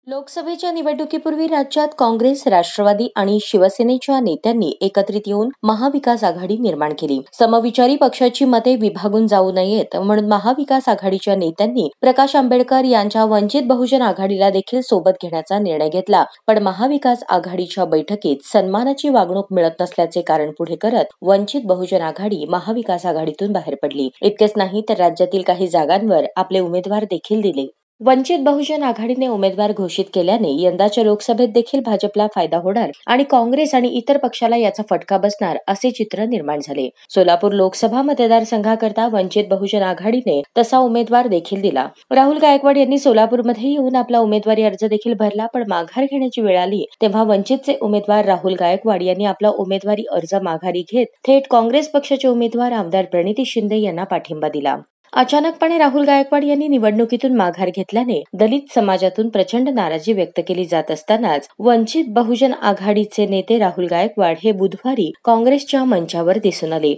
लोकसभेच्या निवडणुकीपूर्वी राज्यात काँग्रेस, राष्ट्रवादी आणि शिवसेनेच्या नेत्यांनी एकत्रित येऊन महाविकास आघाडी निर्माण केली. समविचारी पक्षाची मते विभागून जाऊ नयेत म्हणून महाविकास आघाडीच्या नेत्यांनी प्रकाश आंबेडकर यांच्या वंचित बहुजन आघाडीला देखील सोबत घेण्याचा निर्णय घेतला. पण महाविकास आघाडीच्या बैठकीत सन्मानाची वागणूक मिळत नसल्याचे कारण पुढे करत वंचित बहुजन आघाडी महाविकास आघाडीतून बाहेर पडली. इतकेच नाही तर राज्यातील काही जागांवर आपले उमेदवार देखील दिले. वंचित बहुजन आघाडीने उमेदवार घोषित केल्याने यंदाच्या लोकसभेत देखील भाजपला फायदा होणार आणि काँग्रेस आणि इतर पक्षाला याचा फटका बसणार असे चित्र निर्माण झाले. सोलापूर लोकसभा मतदारसंघाकरता वंचित बहुजन आघाडीने तसा उमेदवार देखील दिला. राहुल गायकवाड यांनी सोलापूरमध्ये येऊन आपला उमेदवारी अर्ज देखील भरला, पण माघार घेण्याची वेळ आली तेव्हा वंचितचे उमेदवार राहुल गायकवाड यांनी आपला उमेदवारी अर्ज माघारी घेत थेट काँग्रेस पक्षाचे उमेदवार आमदार प्रणिती शिंदे यांना पाठिंबा दिला. अचानकपणे राहुल गायकवाड यांनी निवडणुकीतून माघार घेतल्याने दलित समाजातून प्रचंड नाराजी व्यक्त केली जात असतानाच वंचित बहुजन आघाडीचे नेते राहुल गायकवाड हे बुधवारी काँग्रेसच्या मंचावर दिसून आले.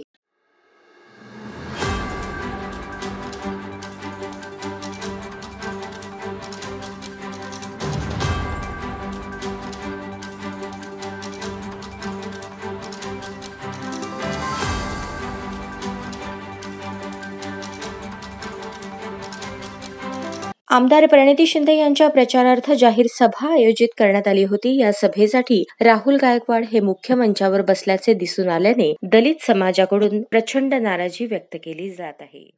आमदार प्रणिती शिंदे यांच्या प्रचारार्थ जाहीर सभा आयोजित करण्यात आली होती. या सभेसाठी राहुल गायकवाड हे मुख्य मंचावर बसल्याचे दिसून आल्याने दलित समाजाकडून प्रचंड नाराजी व्यक्त केली जात आहे.